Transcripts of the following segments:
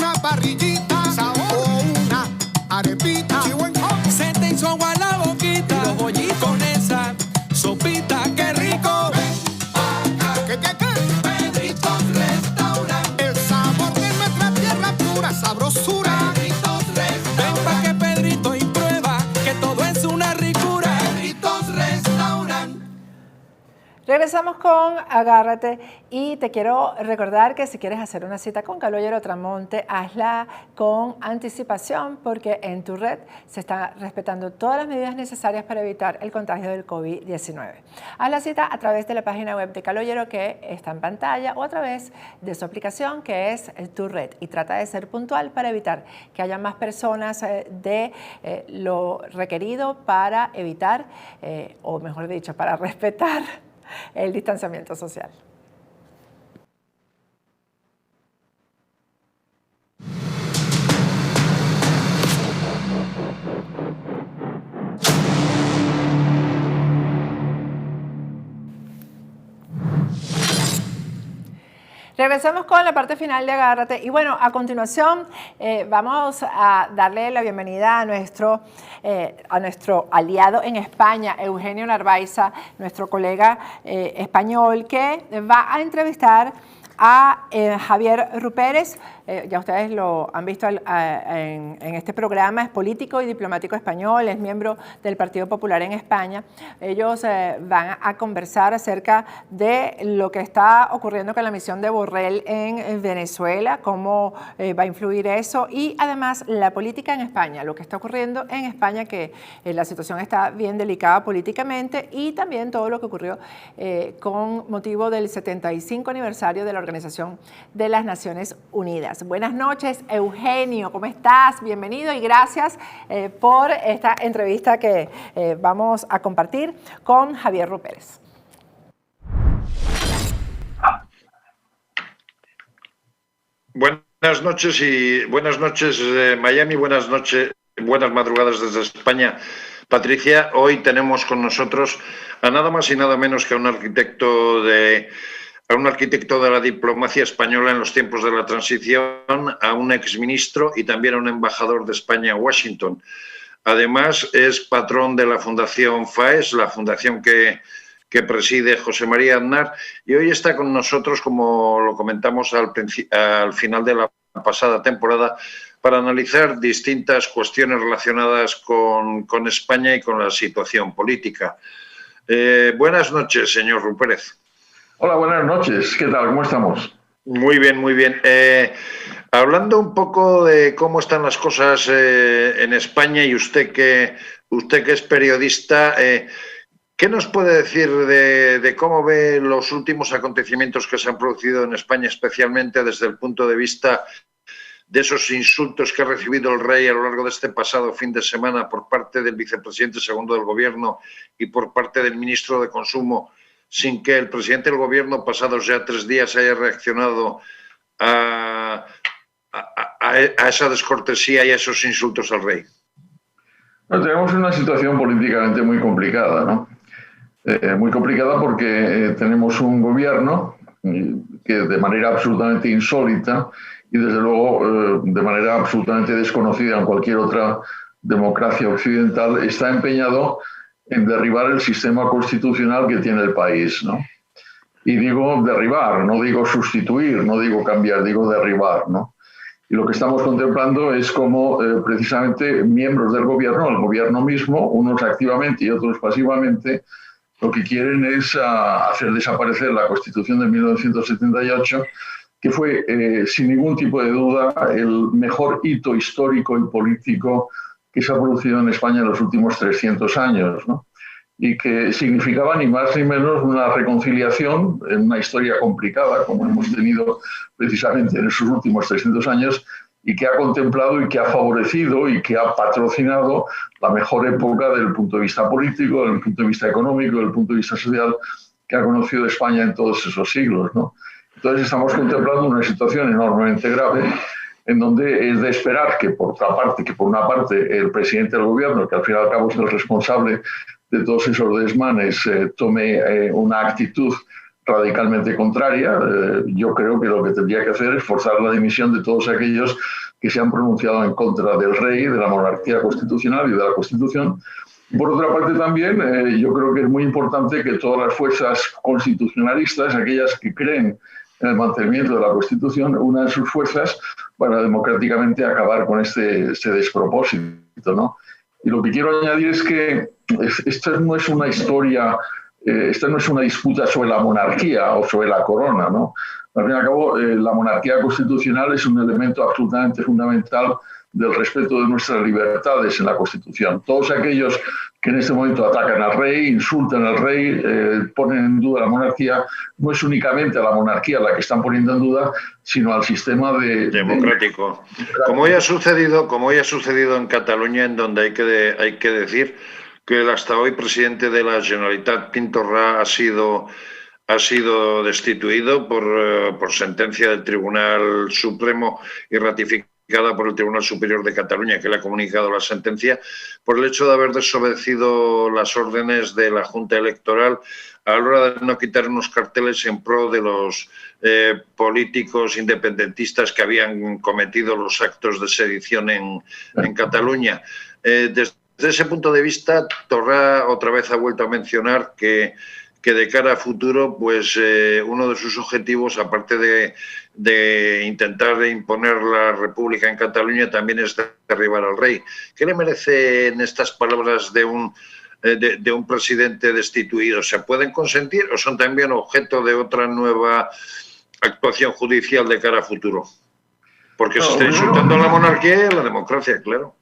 una parrillita, sabor, o una arepita. Se te hizo agua la boquita, los bollitos con esa sopita, qué rico. ¿Qué? Pedritos Restaurant. El sabor de nuestra tierra pura, sabrosura. Pedritos Restaurant. Ven pa' que Pedrito y prueba que todo es una ricura. Pedritos Restaurant. Regresamos con Agárrate y te quiero recordar que si quieres hacer una cita con Calogero Tramonte, hazla con anticipación porque en tu red se están respetando todas las medidas necesarias para evitar el contagio del COVID-19. Haz la cita a través de la página web de Calogero que está en pantalla o a través de su aplicación que es tu red y trata de ser puntual para evitar que haya más personas de lo requerido para evitar, o mejor dicho, para respetar el distanciamiento social. Regresamos con la parte final de Agárrate y bueno, a continuación vamos a darle la bienvenida a nuestro aliado en España, Eugenio Narváez, nuestro colega español que va a entrevistar a Javier Rupérez. Ya ustedes lo han visto en este programa, es político y diplomático español, es miembro del Partido Popular en España. Ellos van a conversar acerca de lo que está ocurriendo con la misión de Borrell en Venezuela, cómo va a influir eso y además la política en España, lo que está ocurriendo en España, que la situación está bien delicada políticamente y también todo lo que ocurrió con motivo del 75 aniversario de la Organización de las Naciones Unidas. Buenas noches, Eugenio, ¿cómo estás? Bienvenido y gracias por esta entrevista que vamos a compartir con Javier Rupérez. Buenas noches Miami, buenas madrugadas desde España. Patricia, hoy tenemos con nosotros a nada más y nada menos que a un arquitecto de la diplomacia española en los tiempos de la transición, a un exministro y también a un embajador de España en Washington. Además, es patrón de la Fundación FAES, la fundación que preside José María Aznar, y hoy está con nosotros, como lo comentamos al final de la pasada temporada, para analizar distintas cuestiones relacionadas con España y con la situación política. Buenas noches, señor Rupérez. Hola, buenas noches. ¿Qué tal? ¿Cómo estamos? Muy bien, muy bien. Hablando un poco de cómo están las cosas en España y usted que es periodista, ¿qué nos puede decir de cómo ve los últimos acontecimientos que se han producido en España, especialmente desde el punto de vista de esos insultos que ha recibido el rey a lo largo de este pasado fin de semana por parte del vicepresidente segundo del Gobierno y por parte del ministro de Consumo, sin que el presidente del Gobierno, pasados ya 3 días, haya reaccionado a esa descortesía y a esos insultos al rey? Bueno, tenemos una situación políticamente muy complicada, ¿no? Muy complicada porque tenemos un gobierno que de manera absolutamente insólita y desde luego de manera absolutamente desconocida en cualquier otra democracia occidental está empeñado en derribar el sistema constitucional que tiene el país, ¿no? Y digo derribar, no digo sustituir, no digo cambiar, digo derribar, ¿no? Y lo que estamos contemplando es cómo precisamente miembros del gobierno, el gobierno mismo, unos activamente y otros pasivamente, lo que quieren es hacer desaparecer la Constitución de 1978, que fue, sin ningún tipo de duda, el mejor hito histórico y político que se ha producido en España en los últimos 300 años, ¿no? Y que significaba ni más ni menos una reconciliación en una historia complicada, como hemos tenido precisamente en esos últimos 300 años, y que ha contemplado y que ha favorecido y que ha patrocinado la mejor época desde el punto de vista político, desde el punto de vista económico, desde el punto de vista social que ha conocido España en todos esos siglos, ¿no? Entonces estamos contemplando una situación enormemente grave en donde es de esperar que por una parte el presidente del gobierno, que al fin y al cabo es el responsable de todos esos desmanes, tome una actitud radicalmente contraria. Yo creo que lo que tendría que hacer es forzar la dimisión de todos aquellos que se han pronunciado en contra del rey, de la monarquía constitucional y de la Constitución. Por otra parte también, yo creo que es muy importante que todas las fuerzas constitucionalistas, aquellas que creen en el mantenimiento de la Constitución, unan sus fuerzas para democráticamente acabar con este despropósito, ¿no? Y lo que quiero añadir es que esta no es una historia, esta no es una disputa sobre la monarquía o sobre la corona, ¿no? Al fin y al cabo, la monarquía constitucional es un elemento absolutamente fundamental del respeto de nuestras libertades en la Constitución. Todos aquellos que en este momento atacan al rey, insultan al rey, ponen en duda la monarquía, no es únicamente a la monarquía la que están poniendo en duda, sino al sistema democrático. Como ya ha sucedido en Cataluña, en donde hay que decir que el hasta hoy presidente de la Generalitat, Quim Torra, ha sido destituido por sentencia del Tribunal Supremo y ratificada por el Tribunal Superior de Cataluña, que le ha comunicado la sentencia, por el hecho de haber desobedecido las órdenes de la Junta Electoral a la hora de no quitar unos carteles en pro de los políticos independentistas que habían cometido los actos de sedición en Cataluña. Desde ese punto de vista, Torra otra vez ha vuelto a mencionar que de cara a futuro, pues uno de sus objetivos, aparte de intentar imponer la República en Cataluña, también es derribar al rey. ¿Qué le merecen estas palabras de un presidente destituido? ¿Se pueden consentir o son también objeto de otra nueva actuación judicial de cara a futuro? Porque se está insultando a la monarquía y a la democracia, claro.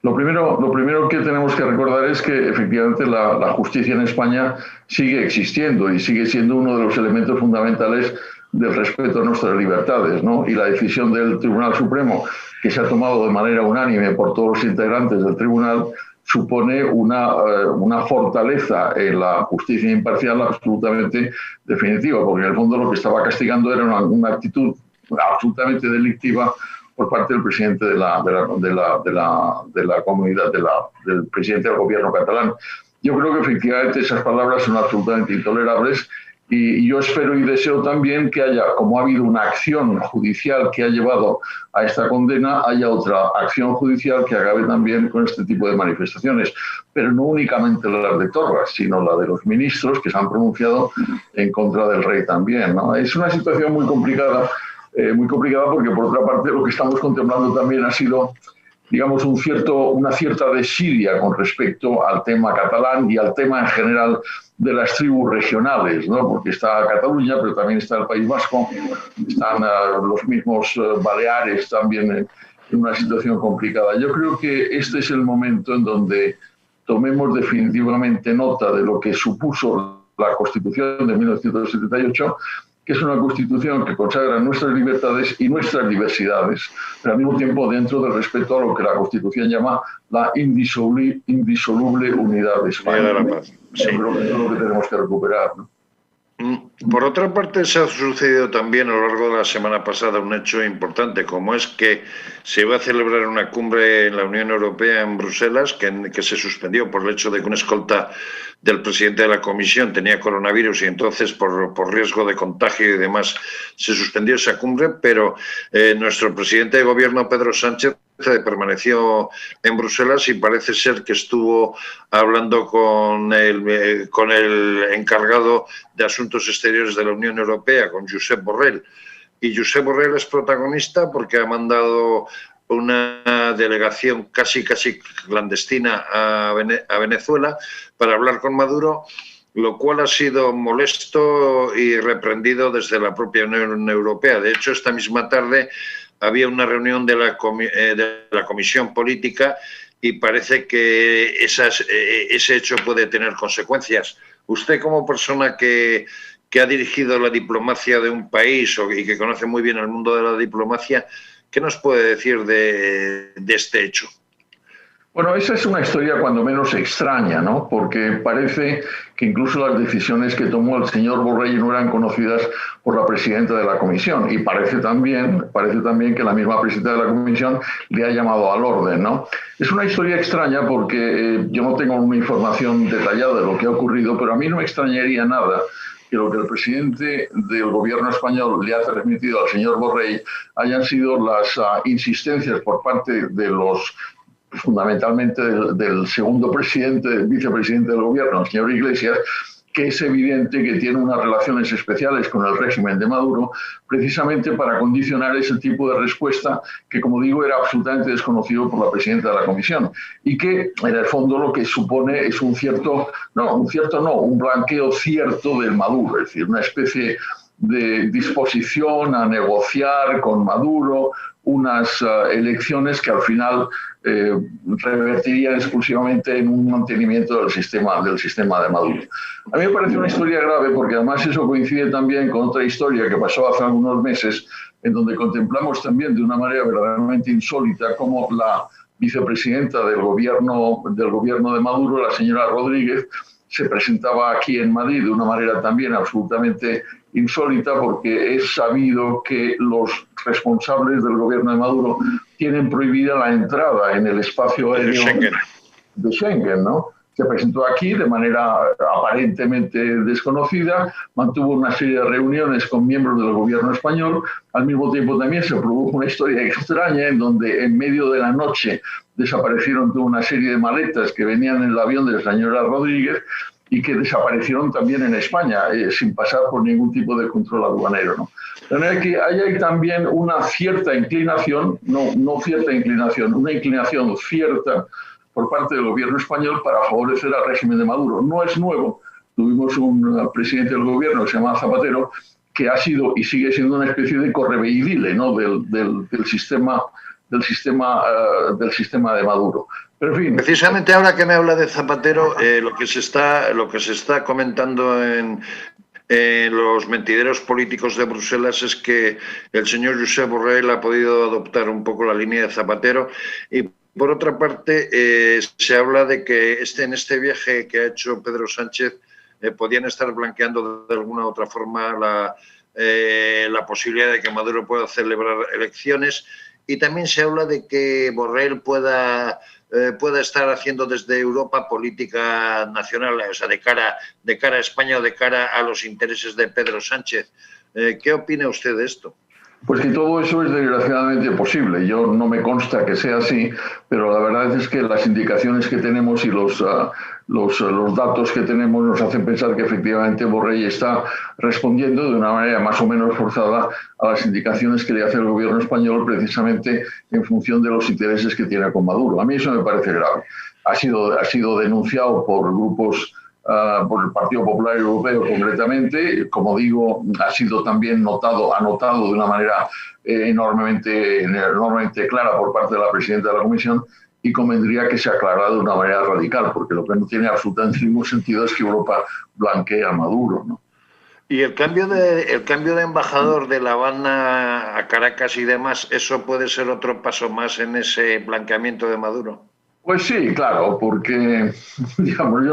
Lo primero que tenemos que recordar es que efectivamente la justicia en España sigue existiendo y sigue siendo uno de los elementos fundamentales del respeto a nuestras libertades, ¿no? Y la decisión del Tribunal Supremo, que se ha tomado de manera unánime por todos los integrantes del tribunal, supone una fortaleza en la justicia imparcial absolutamente definitiva, porque en el fondo lo que estaba castigando era una actitud absolutamente delictiva por parte del presidente de la comunidad, del presidente del gobierno catalán. Yo creo que efectivamente esas palabras son absolutamente intolerables y yo espero y deseo también que haya, como ha habido una acción judicial que ha llevado a esta condena, haya otra acción judicial que acabe también con este tipo de manifestaciones. Pero no únicamente las de Torra, sino la de los ministros que se han pronunciado en contra del rey también, ¿no? Es una situación muy complicada porque, por otra parte, lo que estamos contemplando también ha sido, digamos, una cierta desidia con respecto al tema catalán y al tema en general de las tribus regionales, ¿no? Porque está Cataluña, pero también está el País Vasco, están los mismos Baleares también en una situación complicada. Yo creo que este es el momento en donde tomemos definitivamente nota de lo que supuso la Constitución de 1978, que es una Constitución que consagra nuestras libertades y nuestras diversidades, pero al mismo tiempo dentro del respeto a lo que la Constitución llama la indisoluble unidad de España. Sí. Creo que es lo que tenemos que recuperar, ¿no? Por otra parte, se ha sucedido también a lo largo de la semana pasada un hecho importante, como es que se iba a celebrar una cumbre en la Unión Europea en Bruselas, que se suspendió por el hecho de que una escolta del presidente de la Comisión tenía coronavirus y entonces por riesgo de contagio y demás se suspendió esa cumbre, pero nuestro presidente de gobierno, Pedro Sánchez, permaneció en Bruselas y parece ser que estuvo hablando con el encargado de Asuntos Exteriores de la Unión Europea, con Josep Borrell. Y Josep Borrell es protagonista porque ha mandado una delegación casi clandestina a Venezuela para hablar con Maduro, lo cual ha sido molesto y reprendido desde la propia Unión Europea. De hecho, esta misma tarde había una reunión de la Comisión Política y parece que ese hecho puede tener consecuencias. Usted, como persona que ha dirigido la diplomacia de un país y que conoce muy bien el mundo de la diplomacia, ¿qué nos puede decir de este hecho? Bueno, esa es una historia cuando menos extraña, ¿no? Porque parece que incluso las decisiones que tomó el señor Borrell no eran conocidas por la presidenta de la Comisión. Y parece también que la misma presidenta de la Comisión le ha llamado al orden, ¿no? Es una historia extraña porque yo no tengo una información detallada de lo que ha ocurrido, pero a mí no me extrañaría nada que lo que el presidente del gobierno español le ha transmitido al señor Borrell hayan sido las insistencias por parte de los, fundamentalmente del segundo vicepresidente del gobierno, el señor Iglesias, que es evidente que tiene unas relaciones especiales con el régimen de Maduro, precisamente para condicionar ese tipo de respuesta que, como digo, era absolutamente desconocido por la presidenta de la Comisión y que, en el fondo, lo que supone es un blanqueo cierto del Maduro, es decir, una especie de disposición a negociar con Maduro unas elecciones que al final revertirían exclusivamente en un mantenimiento del sistema de Maduro. A mí me parece una historia grave porque además eso coincide también con otra historia que pasó hace algunos meses en donde contemplamos también de una manera verdaderamente insólita cómo la vicepresidenta del gobierno de Maduro, la señora Rodríguez, se presentaba aquí en Madrid de una manera también absolutamente insólita porque es sabido que los responsables del gobierno de Maduro tienen prohibida la entrada en el espacio aéreo de Schengen, ¿no? Se presentó aquí de manera aparentemente desconocida, mantuvo una serie de reuniones con miembros del gobierno español, al mismo tiempo también se produjo una historia extraña en donde en medio de la noche desaparecieron toda una serie de maletas que venían en el avión de la señora Rodríguez y que desaparecieron también en España sin pasar por ningún tipo de control aduanero, ¿no? De manera que hay también una cierta inclinación, una inclinación cierta por parte del gobierno español para favorecer al régimen de Maduro. No es nuevo. Tuvimos un presidente del gobierno que se llama Zapatero, que ha sido y sigue siendo una especie de correveidile, ¿no? del sistema de Maduro. Pero, en fin, precisamente ahora que me habla de Zapatero, lo que se está comentando en los mentideros políticos de Bruselas es que el señor Josep Borrell ha podido adoptar un poco la línea de Zapatero y, por otra parte, se habla de que en este viaje que ha hecho Pedro Sánchez podían estar blanqueando de alguna u otra forma la posibilidad de que Maduro pueda celebrar elecciones, y también se habla de que Borrell pueda estar haciendo desde Europa política nacional, o sea, de cara a España o de cara a los intereses de Pedro Sánchez. ¿Qué opina usted de esto? Pues que todo eso es desgraciadamente posible. Yo no me consta que sea así, pero la verdad es que las indicaciones que tenemos y los datos que tenemos nos hacen pensar que efectivamente Borrell está respondiendo de una manera más o menos forzada a las indicaciones que le hace el gobierno español precisamente en función de los intereses que tiene con Maduro. A mí eso me parece grave. Ha sido denunciado por grupos por el Partido Popular Europeo concretamente, como digo, ha sido también anotado de una manera enormemente clara por parte de la presidenta de la Comisión, y convendría que se aclarara de una manera radical, porque lo que no tiene absolutamente ningún sentido es que Europa blanquee a Maduro, ¿no? Y el cambio de embajador de La Habana a Caracas y demás, ¿eso puede ser otro paso más en ese blanqueamiento de Maduro? Pues sí, claro, porque, digamos,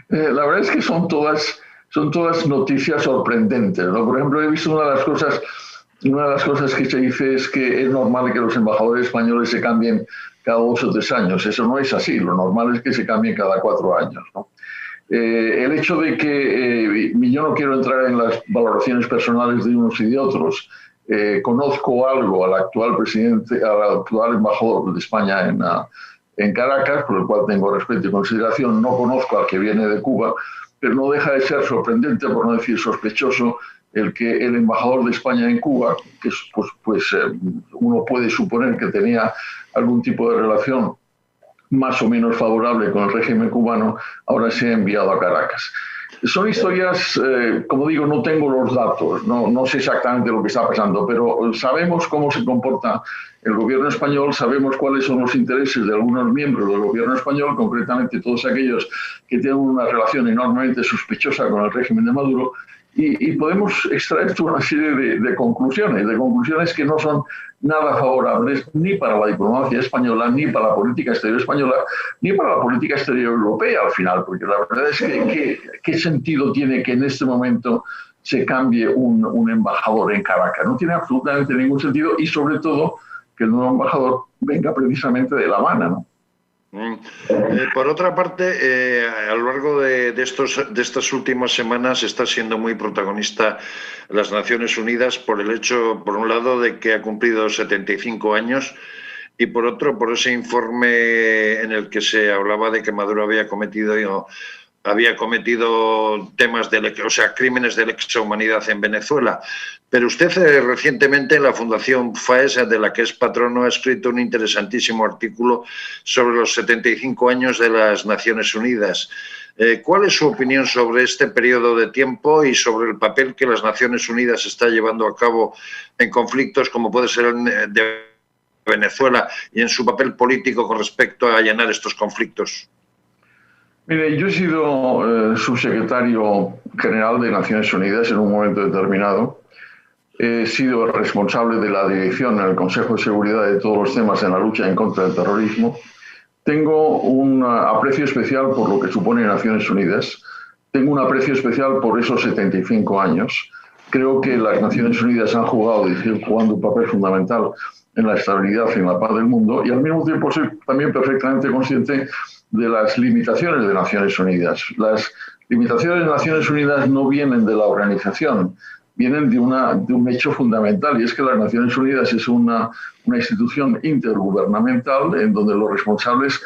la verdad es que son todas noticias sorprendentes, ¿no? Por ejemplo, he visto una de las cosas que se dice es que es normal que los embajadores españoles se cambien cada 2 o 3 años. Eso no es así, lo normal es que se cambien cada 4 años, ¿no? El hecho de que, yo no quiero entrar en las valoraciones personales de unos y de otros, conozco algo al actual embajador de España en Caracas, por el cual tengo respeto y consideración. No conozco al que viene de Cuba, pero no deja de ser sorprendente, por no decir sospechoso, el que el embajador de España en Cuba, que uno puede suponer que tenía algún tipo de relación más o menos favorable con el régimen cubano, ahora se ha enviado a Caracas. Son historias, como digo, no tengo los datos, no sé exactamente lo que está pasando, pero sabemos cómo se comporta el gobierno español, sabemos cuáles son los intereses de algunos miembros del gobierno español, concretamente todos aquellos que tienen una relación enormemente sospechosa con el régimen de Maduro, y podemos extraer toda una serie de conclusiones que no son nada favorables ni para la diplomacia española, ni para la política exterior española, ni para la política exterior europea al final, porque la verdad es que ¿qué sentido tiene que en este momento se cambie un embajador en Caracas? No tiene absolutamente ningún sentido, y sobre todo que el nuevo embajador venga precisamente de La Habana, ¿no? Por otra parte, a lo largo de estas últimas semanas está siendo muy protagonista las Naciones Unidas por el hecho, por un lado, de que ha cumplido 75 años y por otro, por ese informe en el que se hablaba de que Maduro había cometido temas crímenes de lesa humanidad en Venezuela. Pero usted recientemente en la Fundación FAES, de la que es patrono, ha escrito un interesantísimo artículo sobre los 75 años de las Naciones Unidas. ¿Cuál es su opinión sobre este periodo de tiempo y sobre el papel que las Naciones Unidas está llevando a cabo en conflictos como puede ser el de Venezuela y en su papel político con respecto a allanar estos conflictos? Mire, yo he sido subsecretario general de Naciones Unidas en un momento determinado. He sido responsable de la dirección en el Consejo de Seguridad de todos los temas en la lucha en contra del terrorismo. Tengo un aprecio especial por lo que supone Naciones Unidas. Tengo un aprecio especial por esos 75 años. Creo que las Naciones Unidas han jugado y siguen jugando un papel fundamental en la estabilidad y en la paz del mundo. Y al mismo tiempo soy también perfectamente consciente de las limitaciones de Naciones Unidas. Las limitaciones de Naciones Unidas no vienen de la organización, vienen de un hecho fundamental, y es que las Naciones Unidas es una institución intergubernamental en donde los responsables,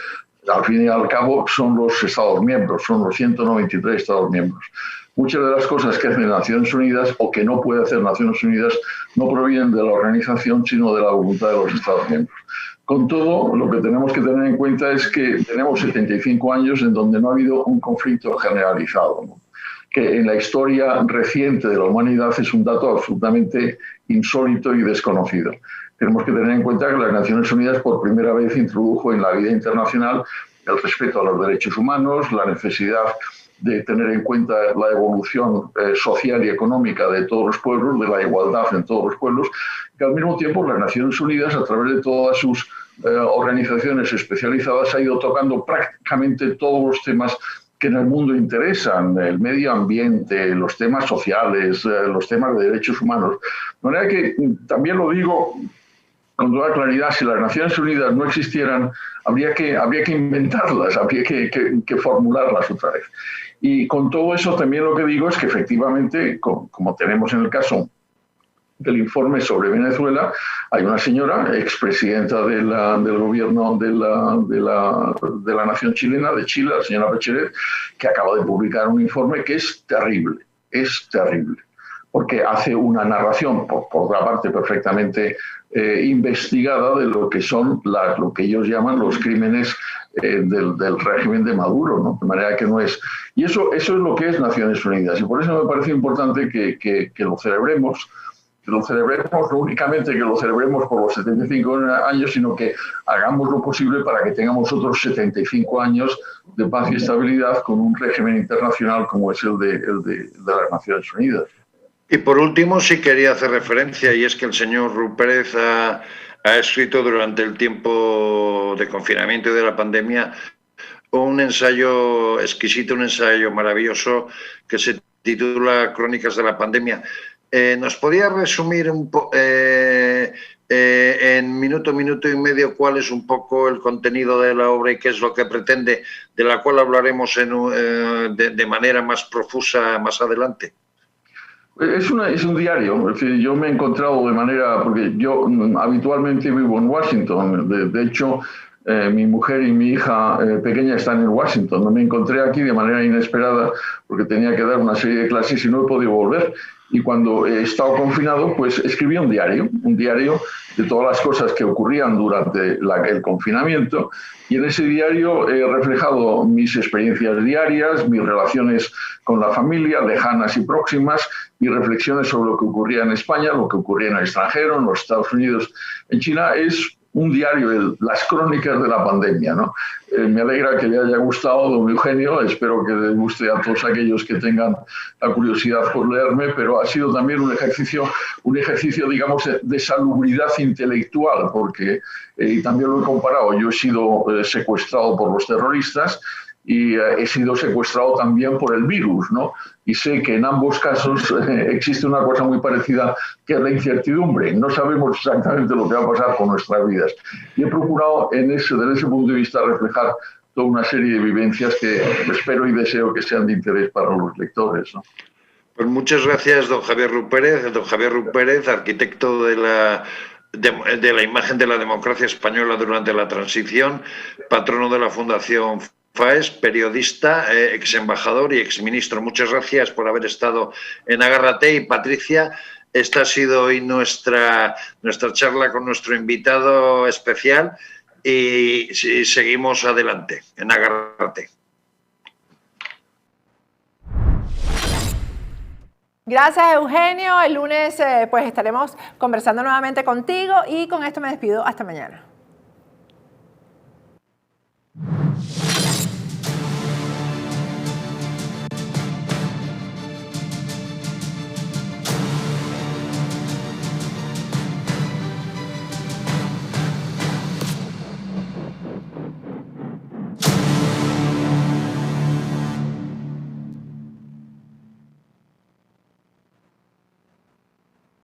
al fin y al cabo, son los Estados miembros, son los 193 Estados miembros. Muchas de las cosas que hacen Naciones Unidas o que no puede hacer Naciones Unidas no provienen de la organización, sino de la voluntad de los Estados miembros. Con todo, lo que tenemos que tener en cuenta es que tenemos 75 años en donde no ha habido un conflicto generalizado, ¿no? Que en la historia reciente de la humanidad es un dato absolutamente insólito y desconocido. Tenemos que tener en cuenta que las Naciones Unidas por primera vez introdujo en la vida internacional el respeto a los derechos humanos, la necesidad de tener en cuenta la evolución social y económica de todos los pueblos, de la igualdad en todos los pueblos, que al mismo tiempo las Naciones Unidas, a través de todas sus organizaciones especializadas, ha ido tocando prácticamente todos los temas que en el mundo interesan, el medio ambiente, los temas sociales, los temas de derechos humanos. De manera que, también lo digo con toda claridad, si las Naciones Unidas no existieran, habría que inventarlas, habría que formularlas otra vez. Y con todo eso también lo que digo es que efectivamente, como tenemos en el caso del informe sobre Venezuela, hay una señora, expresidenta del gobierno de la nación chilena, de Chile, la señora Bachelet, que acaba de publicar un informe que es terrible, porque hace una narración, por otra parte perfectamente investigada, de lo que son lo que ellos llaman los crímenes del régimen de Maduro, ¿no? De manera que no es... Y eso es lo que es Naciones Unidas, y por eso me parece importante que lo celebremos, no únicamente que lo celebremos por los 75 años, sino que hagamos lo posible para que tengamos otros 75 años de paz y estabilidad con un régimen internacional como es el de las Naciones Unidas. Y por último, sí quería hacer referencia, y es que el señor Pérez ha escrito durante el tiempo de confinamiento y de la pandemia un ensayo exquisito, un ensayo maravilloso que se titula Crónicas de la pandemia. ¿Nos podría resumir en minuto y medio cuál es un poco el contenido de la obra y qué es lo que pretende, de la cual hablaremos de manera más profusa más adelante? Es un diario. Es decir, yo me he encontrado porque yo habitualmente vivo en Washington. De hecho, mi mujer y mi hija pequeña están en Washington. Me encontré aquí de manera inesperada porque tenía que dar una serie de clases y no he podido volver. Y cuando he estado confinado, pues escribí un diario de todas las cosas que ocurrían durante el confinamiento. Y en ese diario he reflejado mis experiencias diarias, mis relaciones con la familia, lejanas y próximas, mis reflexiones sobre lo que ocurría en España, lo que ocurría en el extranjero, en los Estados Unidos, en China. Es un diario, las crónicas de la pandemia, ¿no? Me alegra que le haya gustado, don Eugenio. Espero que le guste a todos aquellos que tengan la curiosidad por leerme, pero ha sido también un ejercicio, digamos, de salubridad intelectual, porque, y también lo he comparado, yo he sido secuestrado por los terroristas y he sido secuestrado también por el virus, ¿no? Y sé que en ambos casos existe una cosa muy parecida, que es la incertidumbre. No sabemos exactamente lo que va a pasar con nuestras vidas. Y he procurado, desde ese punto de vista, reflejar toda una serie de vivencias que espero y deseo que sean de interés para los lectores, ¿no? Pues muchas gracias, don Javier Rupérez. Don Javier Rupérez, arquitecto de la imagen de la democracia española durante la transición, patrono de la Fundación FAES, periodista, ex embajador y ex ministro. Muchas gracias por haber estado en Agárrate. Y Patricia, esta ha sido hoy nuestra charla con nuestro invitado especial y seguimos adelante en Agárrate. Gracias, Eugenio. El lunes pues estaremos conversando nuevamente contigo y con esto me despido. Hasta mañana.